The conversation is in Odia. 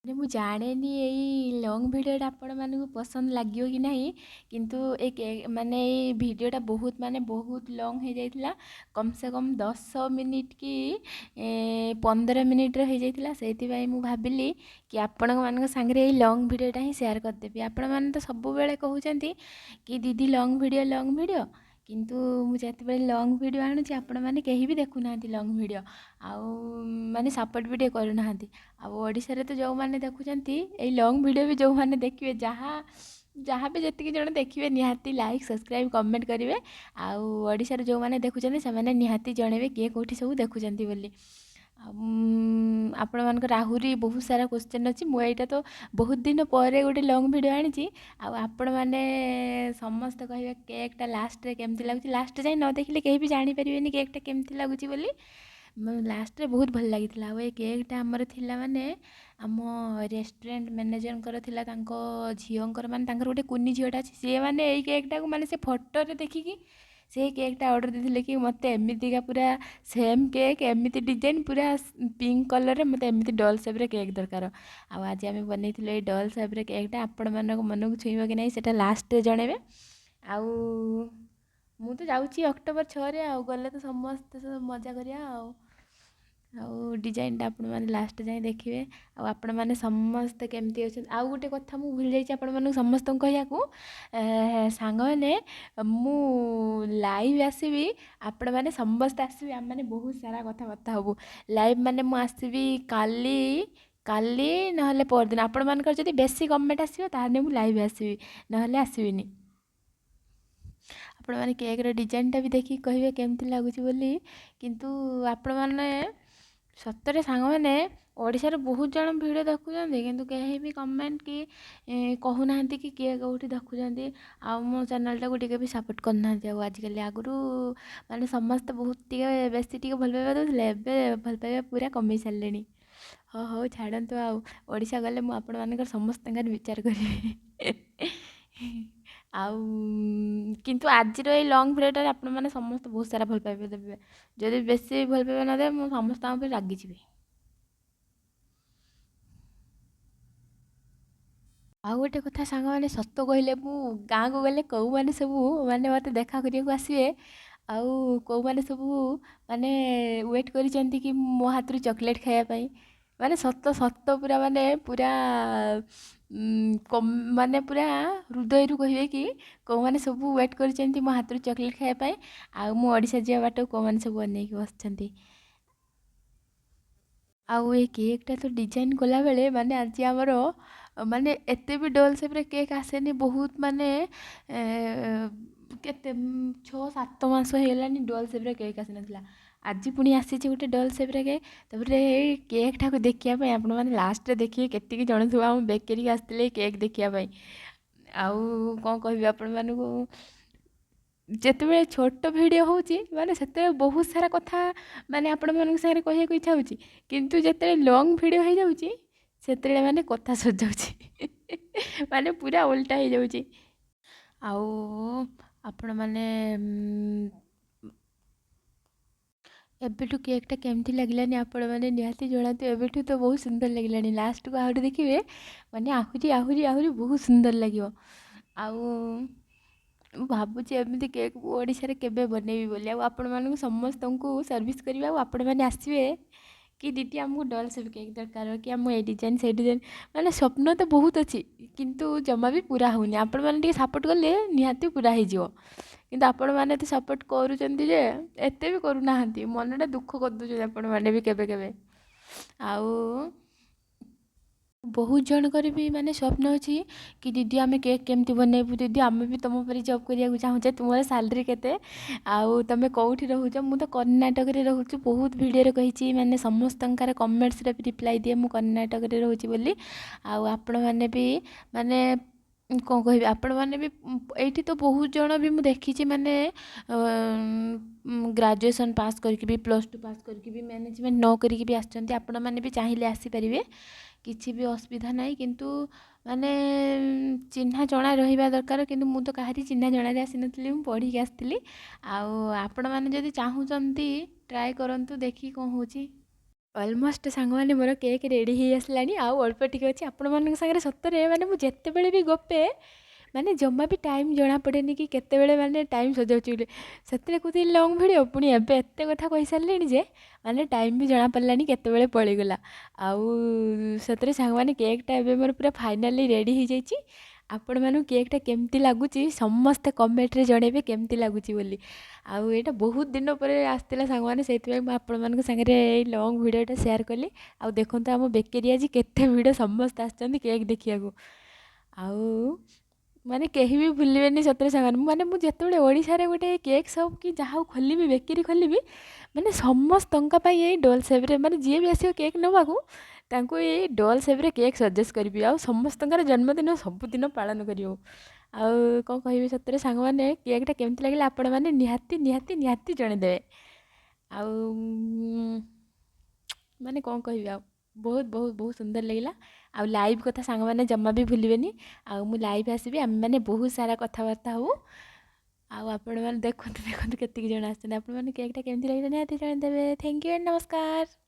ମୁଁ ଜାଣେନି ଏଇ ଲଙ୍ଗ ଭିଡ଼ିଓଟା ଆପଣମାନଙ୍କୁ ପସନ୍ଦ ଲାଗିବ କି ନାହିଁ, କିନ୍ତୁ ମାନେ ଏଇ ଭିଡ଼ିଓଟା ବହୁତ ଲଙ୍ଗ ହେଇଯାଇଥିଲା। କମ୍ ସେ କମ୍ 10 ମିନିଟ୍ କି 15 ମିନିଟ୍ର ହେଇଯାଇଥିଲା। ସେଇଥିପାଇଁ ମୁଁ ଭାବିଲି କି ଆପଣମାନଙ୍କ ସାଙ୍ଗରେ ଏଇ ଲଙ୍ଗ ଭିଡ଼ିଓଟା ହିଁ ସେୟାର କରିଦେବି। ଆପଣମାନେ ତ ସବୁବେଳେ କହୁଛନ୍ତି କି ଦିଦି ଲଙ୍ଗ ଭିଡ଼ିଓ, କିନ୍ତୁ ମୁଁ ଯେତେବେଳେ ଲଙ୍ଗ ଭିଡ଼ିଓ ଆଣୁଛି ଆପଣମାନେ କେହି ବି ଦେଖୁନାହାନ୍ତି ଲଙ୍ଗ ଭିଡ଼ିଓ, ଆଉ ମାନେ ସପୋର୍ଟ ବି ଟିକେ କରୁନାହାନ୍ତି। ଆଉ ଓଡ଼ିଶାରେ ତ ଯେଉଁମାନେ ଦେଖୁଛନ୍ତି ଏଇ ଲଙ୍ଗ ଭିଡ଼ିଓ ବି ଯେଉଁମାନେ ଦେଖିବେ, ଯାହା ବି ଯେତିକି ଜଣ ଦେଖିବେ ନିହାତି ଲାଇକ୍ ସବସ୍କ୍ରାଇବ୍ କମେଣ୍ଟ କରିବେ। ଆଉ ଓଡ଼ିଶାରେ ଯେଉଁମାନେ ଦେଖୁଛନ୍ତି ସେମାନେ ନିହାତି ଜଣେଇବେ କିଏ କେଉଁଠି ସବୁ ଦେଖୁଛନ୍ତି ବୋଲି। ଆଉ ଆପଣମାନଙ୍କର ଆହୁରି ବହୁତ ସାରା କ୍ୱେଶ୍ଚନ୍ ଅଛି। ମୁଁ ଏଇଟା ତ ବହୁତ ଦିନ ପରେ ଗୋଟେ ଲଙ୍ଗ ଭିଡ଼ିଓ ଆଣିଛି। ଆଉ ଆପଣମାନେ ସମସ୍ତେ କହିବେ କେକ୍ଟା ଲାଷ୍ଟରେ କେମିତି ଲାଗୁଛି। ଲାଷ୍ଟ ଯାଇ ନ ଦେଖିଲେ କେହି ବି ଜାଣିପାରିବେନି କେକ୍ଟା କେମିତି ଲାଗୁଛି ବୋଲି। ଲାଷ୍ଟରେ ବହୁତ ଭଲ ଲାଗିଥିଲା। ଆଉ ଏଇ କେକ୍ଟା ଆମର ଥିଲା ମାନେ ଆମ ରେଷ୍ଟୁରାଣ୍ଟ ମ୍ୟାନେଜରଙ୍କର ଥିଲା, ତାଙ୍କ ଝିଅଙ୍କର, ମାନେ ତାଙ୍କର ଗୋଟେ କୁନି ଝିଅଟା ଅଛି। ସିଏ ମାନେ ଏଇ କେକ୍ଟାକୁ ମାନେ ସେ ଫଟୋରେ ଦେଖିକି ସେଇ କେକ୍ଟା ଅର୍ଡ଼ର ଦେଇଥିଲେ କି ମୋତେ ଏମିତିକା ପୁରା ସେମ୍ କେକ୍, ଏମିତି ଡିଜାଇନ୍, ପୁରା ପିଙ୍କ କଲର୍ରେ ମୋତେ ଏମିତି ଡଲ୍ ସେପ୍ରେ କେକ୍ ଦରକାର। ଆଉ ଆଜି ଆମେ ବନେଇଥିଲୁ ଏଇ ଡଲ୍ ସେପ୍ରେ କେକ୍ଟା। ଆପଣମାନଙ୍କ ମନକୁ ଛୁଇଁବ କି ନାହିଁ ସେଟା ଲାଷ୍ଟରେ ଜଣେଇବେ। ଆଉ ମୁଁ ତ ଯାଉଛି ଅକ୍ଟୋବର 6ରେ, ଆଉ ଗଲେ ତ ସମସ୍ତେ ମଜା କରିବା। ଆଉ ଡିଜାଇନଟା ଆପଣମାନେ ଲାଷ୍ଟ ଯାଏଁ ଦେଖିବେ। ଆଉ ଆପଣମାନେ ସମସ୍ତେ କେମିତି ଅଛନ୍ତି। ଆଉ ଗୋଟେ କଥା ମୁଁ ଭୁଲି ଯାଇଛି ଆପଣମାନଙ୍କୁ ସମସ୍ତଙ୍କୁ କହିବାକୁ, ସାଙ୍ଗମାନେ ମୁଁ ଲାଇଭ୍ ଆସିବି, ଆପଣମାନେ ସମସ୍ତେ ଆସିବେ, ଆମେମାନେ ବହୁତ ସାରା କଥାବାର୍ତ୍ତା ହେବୁ। ଲାଇଭ୍ ମାନେ ମୁଁ ଆସିବି କାଲି ନହେଲେ ପରଦିନ। ଆପଣମାନଙ୍କର ଯଦି ବେଶୀ କମେଣ୍ଟ ଆସିବ ତାହେଲେ ମୁଁ ଲାଇଭ୍ ଆସିବି, ନହେଲେ ଆସିବିନି। ଆପଣମାନେ କେକ୍ର ଡିଜାଇନଟା ବି ଦେଖିକି କହିବେ କେମିତି ଲାଗୁଛି ବୋଲି। କିନ୍ତୁ ଆପଣମାନେ ସତରେ ସାଙ୍ଗମାନେ ଓଡ଼ିଶାରେ ବହୁତ ଜଣ ଭିଡ଼ିଓ ଦେଖୁଛନ୍ତି, କିନ୍ତୁ କେହି ବି କମେଣ୍ଟ କି କହୁନାହାନ୍ତି କି କିଏ କେଉଁଠି ଦେଖୁଛନ୍ତି। ଆଉ ମୋ ଚ୍ୟାନେଲଟାକୁ ଟିକେ ବି ସପୋର୍ଟ କରୁନାହାନ୍ତି। ଆଉ ଆଜିକାଲି ଆଗରୁ ମାନେ ସମସ୍ତେ ବହୁତ ବେଶୀ ଟିକେ ଭଲ ପାଇବା ଦେଉଥିଲେ, ଏବେ ଭଲ ପାଇବା ପୁରା କମେଇ ସାରିଲେଣି। ହଉ ଛାଡ଼ନ୍ତୁ। ଆଉ ଓଡ଼ିଶା ଗଲେ ମୁଁ ଆପଣମାନଙ୍କର ସମସ୍ତଙ୍କର ବିଚାର କରିବି। ଆଉ କିନ୍ତୁ ଆଜିର ଏଇ ଲଙ୍ଗ ଭିଡ଼ିଓଟାରେ ଆପଣମାନେ ସମସ୍ତେ ବହୁତ ସାରା ଭଲ ପାଇବା ଦେବେ। ଯଦି ବେଶୀ ଭଲ ପାଇବା ନ ଦେବେ ମୁଁ ସମସ୍ତଙ୍କ ଉପରେ ରାଗିଯିବି। ଆଉ ଗୋଟେ କଥା ସାଙ୍ଗମାନେ, ସତ କହିଲେ ମୁଁ ଗାଁକୁ ଗଲେ କେଉଁମାନେ ସବୁ ମାନେ ମୋତେ ଦେଖା କରିବାକୁ ଆସିବେ, ଆଉ କେଉଁମାନେ ସବୁ ମାନେ ୱେଟ୍ କରିଛନ୍ତି କି ମୋ ହାତରୁ ଚକୋଲେଟ୍ ଖାଇବା ପାଇଁ, ମାନେ ସତ ପୁରା ମାନେ ପୁରା ହୃଦୟରୁ କହିବେ କି କେଉଁମାନେ ସବୁ ୱେଟ୍ କରିଛନ୍ତି ମୋ ହାତରୁ ଚକୋଲେଟ୍ ଖାଇବା ପାଇଁ। ଆଉ ମୁଁ ଓଡ଼ିଶା ଯିବା ବାଟକୁ କେଉଁମାନେ ସବୁ ଅନେଇକି ବସିଛନ୍ତି। ଆଉ ଏ କେକ୍ଟା ତ ଡିଜାଇନ୍ କଲାବେଳେ ମାନେ ଆଜି ଆମର ମାନେ ଏତେ ବି ଡଲ୍ ସେପ୍ରେ କେକ୍ ଆସେନି। ବହୁତ ମାନେ କେତେ 6-7 ମାସ ହେଇଗଲାଣି ଡଲ୍ ସେପ୍ରେ କେକ୍ ଆସିନଥିଲା। ଆଜି ପୁଣି ଆସିଛି ଗୋଟେ ଡଲ୍ ସେପ୍ରେ କେକ୍। ତାପରେ ଏଇ କେକ୍ଟାକୁ ଦେଖିବା ପାଇଁ ଆପଣମାନେ ଲାଷ୍ଟରେ ଦେଖିବେ କେତିକି ଜଣ ସବୁ ଆମ ବେକେରୀକି ଆସିଥିଲେ ଏଇ କେକ୍ ଦେଖିବା ପାଇଁ। ଆଉ କ'ଣ କହିବି ଆପଣମାନଙ୍କୁ, ଯେତେବେଳେ ଛୋଟ ଭିଡ଼ିଓ ହେଉଛି ମାନେ ସେତେବେଳେ ବହୁତ ସାରା କଥା ମାନେ ଆପଣମାନଙ୍କ ସାଙ୍ଗରେ କହିବାକୁ ଇଚ୍ଛା ହେଉଛି, କିନ୍ତୁ ଯେତେବେଳେ ଲଙ୍ଗ ଭିଡ଼ିଓ ହେଇଯାଉଛି ସେତେବେଳେ ମାନେ କଥା ସରିଯାଉଛି। ମାନେ ପୁରା ଓଲଟା ହେଇଯାଉଛି। ଆଉ ଆପଣମାନେ ଏବେଠୁ କେକ୍ଟା କେମିତି ଲାଗିଲାନି ଆପଣମାନେ ନିହାତି ଜଣାନ୍ତୁ। ଏବେଠୁ ତ ବହୁତ ସୁନ୍ଦର ଲାଗିଲାଣି, ଲାଷ୍ଟକୁ ଆହୁରି ଦେଖିବେ ମାନେ ଆହୁରି ବହୁତ ସୁନ୍ଦର ଲାଗିବ। ଆଉ ମୁଁ ଭାବୁଛି ଏମିତି କେକ୍ ମୁଁ ଓଡ଼ିଶାରେ କେବେ ବନେଇବି ବୋଲି। ଆଉ ଆପଣମାନଙ୍କୁ ସମସ୍ତଙ୍କୁ ସର୍ଭିସ୍ କରିବି। ଆଉ ଆପଣମାନେ ଆସିବେ କି ଦିଦି ଆମକୁ ଡଲ୍ ସେପ୍ କେକ୍ ଦରକାର, କି ଆମ ଏ ଡିଜାଇନ୍ ସେ ଡିଜାଇନ୍, ମାନେ ସ୍ୱପ୍ନ ତ ବହୁତ ଅଛି କିନ୍ତୁ ଜମା ବି ପୁରା ହେଉନି। ଆପଣମାନେ ଟିକେ ସପୋର୍ଟ କଲେ ନିହାତି ପୁରା ହେଇଯିବ। କିନ୍ତୁ ଆପଣମାନେ ଏତେ ସପୋର୍ଟ କରୁଛନ୍ତି ଯେ ଏତେ ବି କରୁନାହାନ୍ତି, ମନଟା ଦୁଃଖ କରିଦେଉଛନ୍ତି ଆପଣମାନେ ବି କେବେ କେବେ। ଆଉ ବହୁତ ଜଣଙ୍କର ବି ମାନେ ସ୍ୱପ୍ନ ଅଛି କି ଦିଦି ଆମେ କେକ୍ କେମିତି ବନେଇବୁ, ଦିଦି ଆମେ ବି ତୁମ ପରି ଜବ୍ କରିବାକୁ ଚାହୁଁଛେ, ତୁମର ସାଲେରୀ କେତେ, ଆଉ ତୁମେ କେଉଁଠି ରହୁଛ। ମୁଁ ତ କର୍ଣ୍ଣାଟକରେ ରହୁଛି, ବହୁତ ଭିଡ଼ିଓରେ କହିଛି, ମାନେ ସମସ୍ତଙ୍କର କମେଣ୍ଟସରେ ବି ରିପ୍ଲାଏ ଦିଏ ମୁଁ କର୍ଣ୍ଣାଟକରେ ରହୁଛି ବୋଲି। ଆଉ ଆପଣମାନେ ବି ମାନେ କ'ଣ କହିବି, ଆପଣମାନେ ବି ଏଇଠି ତ ବହୁତ ଜଣ ବି ମୁଁ ଦେଖିଛି ମାନେ ଗ୍ରାଜୁଏସନ୍ ପାସ୍ କରିକି ବି, +2 ପାସ୍ କରିକି ବି, ମ୍ୟାନେଜମେଣ୍ଟ ନ କରିକି ବି ଆସିଛନ୍ତି। ଆପଣମାନେ ବି ଚାହିଁଲେ ଆସିପାରିବେ, କିଛି ବି ଅସୁବିଧା ନାହିଁ। କିନ୍ତୁ ମାନେ ଚିହ୍ନା ଜଣା ରହିବା ଦରକାର। କିନ୍ତୁ ମୁଁ ତ କାହାରି ଚିହ୍ନା ଜଣାରେ ଆସିନଥିଲି, ମୁଁ ପଢ଼ିକି ଆସିଥିଲି। ଆଉ ଆପଣମାନେ ଯଦି ଚାହୁଁଛନ୍ତି ଟ୍ରାଏ କରନ୍ତୁ, ଦେଖିକି କ'ଣ ହେଉଛି। ଅଲମୋଷ୍ଟ ସାଙ୍ଗମାନେ ମୋର କେକ୍ ରେଡ଼ି ହେଇ ଆସିଲାଣି ଆଉ ଅଳ୍ପ ଟିକେ ଅଛି ଆପଣମାନଙ୍କ ସାଙ୍ଗରେ ସତରେ ମାନେ ମୁଁ ଯେତେବେଳେ ବି ଗପେ ମାନେ ଜମା ବି ଟାଇମ୍ ଜଣାପଡ଼େନି କି କେତେବେଳେ ମାନେ ଟାଇମ୍ ସଜାଉଛି ବୋଲି ସେତେବେଳେ କହୁଥିଲି ଲଙ୍ଗ୍ ଭିଡ଼ିଓ ପୁଣି ଏବେ ଏତେ କଥା କହିସାରିଲେଣି ଯେ ମାନେ ଟାଇମ୍ ବି ଜଣାପଡ଼ିଲାନି କେତେବେଳେ ପଳେଇଗଲା ଆଉ ସେଥିରେ ସାଙ୍ଗମାନେ କେକ୍ଟା ଏବେ ମୋର ପୁରା ଫାଇନାଲି ରେଡ଼ି ହେଇଯାଇଛି ଆପଣମାନଙ୍କୁ କେକ୍ଟା କେମିତି ଲାଗୁଛି ସମସ୍ତେ କମେଣ୍ଟରେ ଜଣେଇବେ କେମିତି ଲାଗୁଛି ବୋଲି ଆଉ ଏଇଟା ବହୁତ ଦିନ ପରେ ଆସିଥିଲା ସାଙ୍ଗମାନେ ସେଇଥିପାଇଁ ମୁଁ ଆପଣମାନଙ୍କ ସାଙ୍ଗରେ ଏଇ ଲଙ୍ଗ୍ ଭିଡ଼ିଓଟା ସେୟାର କଲି ଆଉ ଦେଖନ୍ତୁ ଆମ ବେକେରୀ ଆଜି କେତେ ଭିଡ଼ ସମସ୍ତେ ଆସିଛନ୍ତି କେକ୍ ଦେଖିବାକୁ ଆଉ ମାନେ କେହି ବି ଭୁଲିବେନି ସତରେ ସାଙ୍ଗମାନେ ମାନେ ମୁଁ ଯେତେବେଳେ ଓଡ଼ିଶାରେ ଗୋଟେ କେକ୍ ସପ୍ କି ଯାହା ହଉ ଖୋଲିବି ବେକେରୀ ଖୋଲିବି ମାନେ ସମସ୍ତଙ୍କ ପାଇଁ ଏଇ ଡୋଲ୍ ସେପ୍ରେ ମାନେ ଯିଏ ବି ଆସିବ କେକ୍ ନେବାକୁ ତାଙ୍କୁ ଏଇ ଡୋଲ୍ ସେପ୍ରେ କେକ୍ ସଜେଷ୍ଟ କରିବି ଆଉ ସମସ୍ତଙ୍କର ଜନ୍ମଦିନ ସବୁଦିନ ପାଳନ କରିବ ଆଉ କ'ଣ କହିବି ସତରେ ସାଙ୍ଗମାନେ କେକ୍ଟା କେମିତି ଲାଗିଲା ଆପଣମାନେ ନିହାତି ନିହାତି ନିହାତି ଜଣେଇଦେବେ ଆଉ ମାନେ କ'ଣ କହିବି ଆଉ ବହୁତ ବହୁତ ବହୁତ ସୁନ୍ଦର ଲାଗିଲା ଆଉ ଲାଇଭ୍ କଥା ସାଙ୍ଗମାନେ ଜମା ବି ଭୁଲିବେନି ଆଉ ମୁଁ ଲାଇଭ୍ ଆସିବି ଆମେମାନେ ବହୁତ ସାରା କଥାବାର୍ତ୍ତା ହବୁ ଆଉ ଆପଣମାନେ ଦେଖନ୍ତୁ ଦେଖନ୍ତୁ କେତିକି ଜଣ ଆସିଛନ୍ତି ଆପଣମାନେ କେକ୍ଟା କେମିତି ଲାଗିଲା ନିହାତି ଜଣେଇଦେବେ ଥ୍ୟାଙ୍କ ୟୁ ଆଣ୍ଡ ନମସ୍କାର।